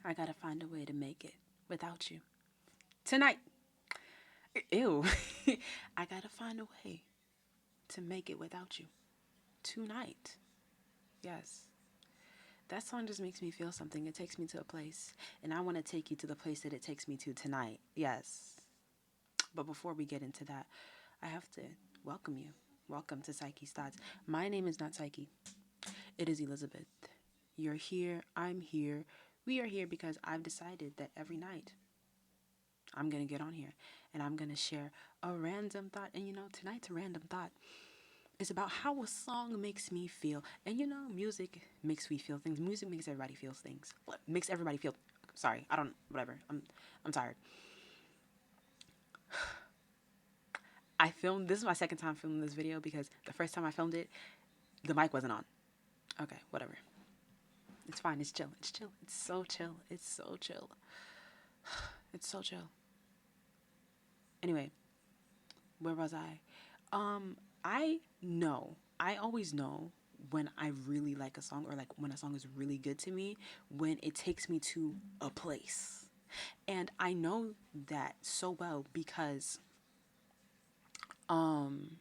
I gotta find a way to make it without you. Tonight. Ew. I gotta find a way to make it without you. Tonight. Yes. That song just makes me feel something. It takes me to a place. And I want to take you to the place that it takes me to tonight. Yes. But before we get into that, I have to welcome you. Welcome to Psyche's Thoughts. My name is not Psyche. It is Elizabeth. You're here. I'm here. We are here because I've decided that every night I'm going to get on here and I'm going to share a random thought. And tonight's random thought is about how a song makes me feel. And music makes me feel things. Music makes everybody feel things. What makes everybody feel? Sorry, I don't. Whatever. I'm tired. I filmed. This is my second time filming this video because the first time I filmed it, the mic wasn't on. Okay, whatever. It's fine. It's chill. It's chill. It's so chill. It's so chill. It's so chill. Anyway, where was I? I know. I always know when I really like a song or like when a song is really good to me when it takes me to a place. And I know that so well because um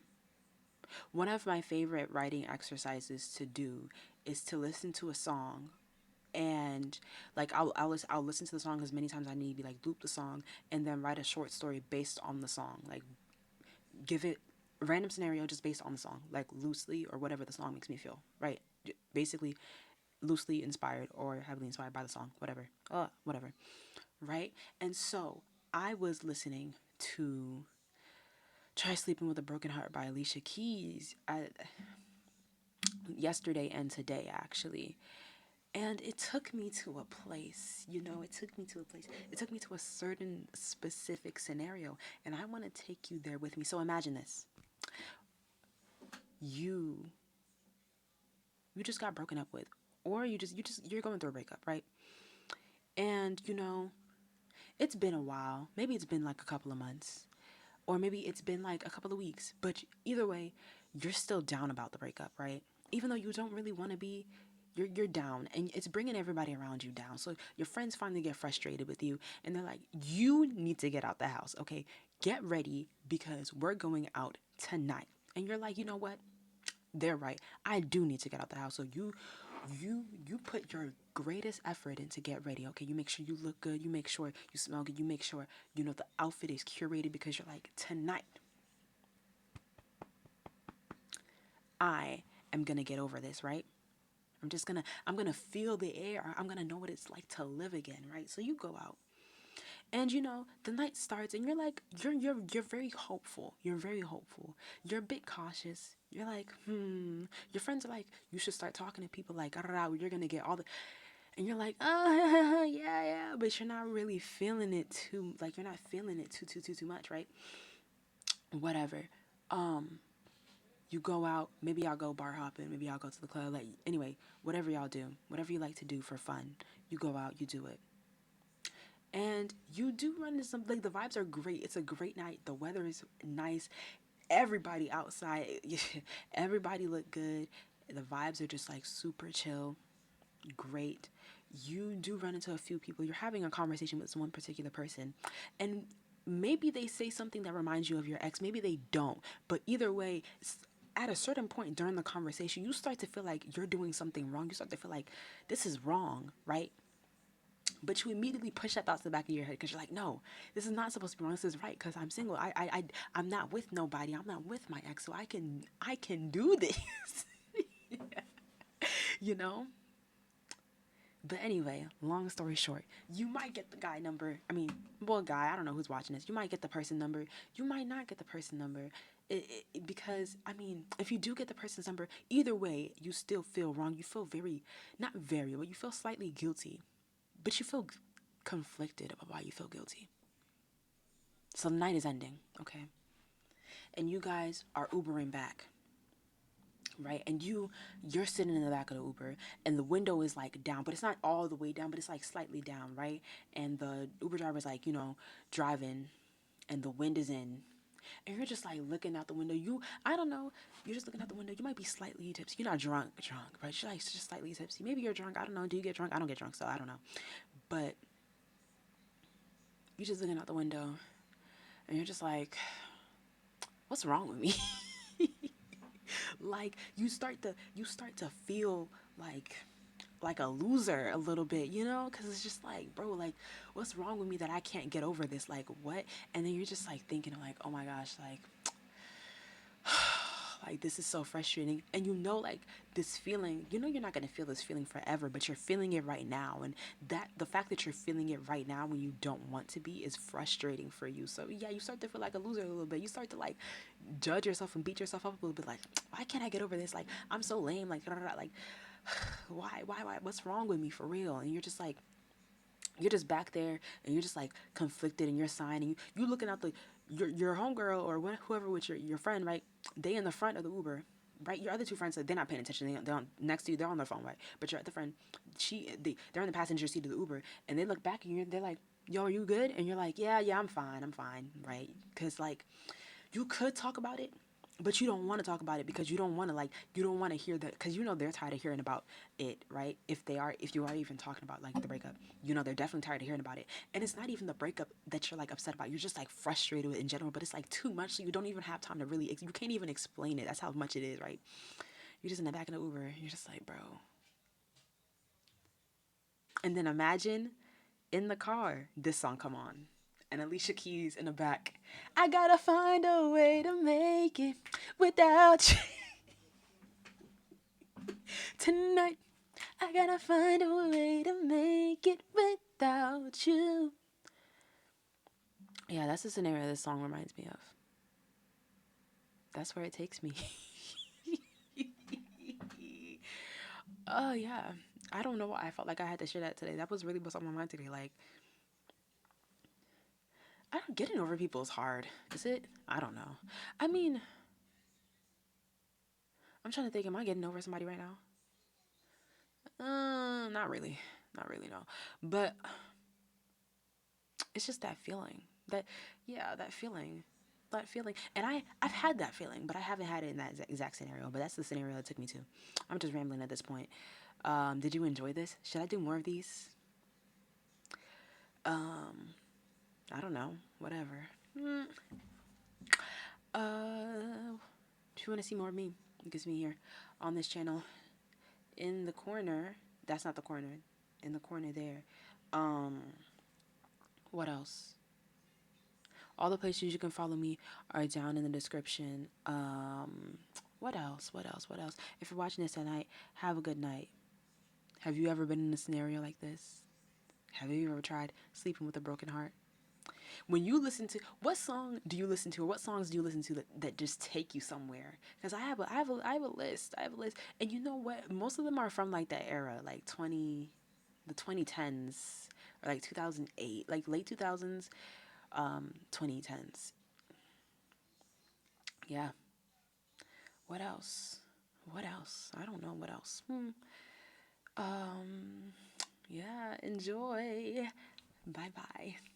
one of my favorite writing exercises to do is to listen to a song and like I'll listen to the song as many times as I need, be like loop the song and then write a short story based on the song, like give it a random scenario just based on the song, like loosely or whatever the song makes me feel, right? Basically loosely inspired or heavily inspired by the song, whatever, right? And so I was listening to Try Sleeping with a Broken Heart by Alicia Keys yesterday and today, actually. And it took me to a place, it took me to a place. It took me to a certain specific scenario. And I want to take you there with me. So imagine this. You you just got broken up with. Or you're going through a breakup, right? And it's been a while. Maybe it's been like a couple of months. Or maybe it's been like a couple of weeks. But either way, you're still down about the breakup, right? Even though you don't really want to be, you're down and it's bringing everybody around you down. So your friends finally get frustrated with you and they're like, "You need to get out the house, okay? Get ready because we're going out tonight." And you're like, "You know what? They're right. I do need to get out the house." So you put your greatest effort in to get ready. Okay, you make sure you look good, you make sure you smell good, you make sure the outfit is curated because you're like, "Tonight I am going to get over this, right? I'm gonna feel the air. I'm gonna know what it's like to live again, right?" So you go out. And the night starts and you're like you're very hopeful. You're very hopeful. You're a bit cautious. You're like, Your friends are like, "You should start talking to people like, you're gonna get all the," and you're like, yeah, yeah, but you're not really feeling it too, like you're not feeling it too much, right? Whatever. Um, you go out, maybe y'all go bar hopping, maybe y'all go to the club, like anyway, whatever y'all do, whatever you like to do for fun, you go out, you do it. And you do run into some, like the vibes are great. It's a great night. The weather is nice. Everybody outside, everybody look good. The vibes are just like super chill, great. You do run into a few people. You're having a conversation with one particular person, and maybe they say something that reminds you of your ex. Maybe they don't. But either way, at a certain point during the conversation, you start to feel like you're doing something wrong. You start to feel like this is wrong, right? But you immediately push that thought to the back of your head because you're like, no, this is not supposed to be wrong. This is right because I'm single. I'm not with nobody. I'm not with my ex, so I can do this. you know. But anyway, long story short, you might get the guy number. I mean, well, guy, I don't know who's watching this. You might get the person number. You might not get the person number. Because, I mean, if you do get the person's number, either way, you still feel wrong. You feel not very, but you feel slightly guilty. But you feel conflicted about why you feel guilty. So the night is ending, okay? And you guys are Ubering back, right? And you're sitting in the back of the Uber and the window is like down, but it's not all the way down, but it's like slightly down, right? And the Uber driver's like, driving and the wind is in. And you're just like looking out the window. I don't know, you're just looking out the window. You might be slightly tipsy. You're not drunk, right? You're like just slightly tipsy. Maybe you're drunk. I don't know. Do you get drunk? I don't get drunk, so I don't know. But you just looking out the window and you're just like, what's wrong with me? Like you start to feel like a loser a little bit, you know, because it's just like, bro, like, what's wrong with me that I can't get over this, like, what? And then you're just like thinking like, oh my gosh, like this is so frustrating. And you know, like, this feeling, you know, you're not going to feel this feeling forever, but you're feeling it right now. And that the fact that you're feeling it right now when you don't want to be is frustrating for you. So yeah, you start to feel like a loser a little bit. You start to like judge yourself and beat yourself up a little bit, like, why can't I get over this? Like, I'm so lame, like, like, why, what's wrong with me for real? And you're just back there and you're just like conflicted and you're sighing and you looking out the your homegirl or whoever with your friend, right? They in the front of the Uber, right? Your other two friends, they're not paying attention. They're on, next to you, they're on their phone, right? But your other friend, they're in the passenger seat of the Uber, and they look back and they're like, "Yo, are you good?" And you're like, "Yeah, yeah, I'm fine," right? Because like you could talk about it, but you don't want to talk about it because you don't want to, like, you don't want to hear that, because you know they're tired of hearing about it, right? If you are even talking about like the breakup, you know they're definitely tired of hearing about it. And it's not even the breakup that you're like upset about, you're just like frustrated with in general, but it's like too much, so you don't even have time to really you can't even explain it. That's how much it is, right? You're just in the back of the Uber, you're just like, bro. And then imagine in the car this song come on and Alicia Keys in the back. I gotta find a way to make it without you tonight. I gotta find a way to make it without you. Yeah, that's the scenario this song reminds me of. That's where it takes me. Oh, yeah. I don't know why I felt like I had to share that today. That was really what's on my mind today. Like, I don't, getting over people is hard. Is it? I don't know. I mean, I'm trying to think, am I getting over somebody right now? Not really. Not really, no. But it's just that feeling. That, yeah, that feeling. That feeling. And I've had that feeling, but I haven't had it in that exact scenario. But that's the scenario that took me to. I'm just rambling at this point. Did you enjoy this? Should I do more of these? Um, I don't know. Whatever. Mm, if you want to see more of me, you can see me here on this channel. In the corner, that's not the corner. In the corner there. Um, what else? All the places you can follow me are down in the description. What else? What else? What else? If you're watching this tonight, have a good night. Have you ever been in a scenario like this? Have you ever tried sleeping with a broken heart? When you listen to, what song do you listen to, or what songs do you listen to that just take you somewhere? Because I have a list. I have a list, and you know what? Most of them are from like that era, like the 2010s, or like 2008, like late 2000s, 2010s. Yeah. What else? What else? I don't know what else. Um, yeah, enjoy. Bye bye.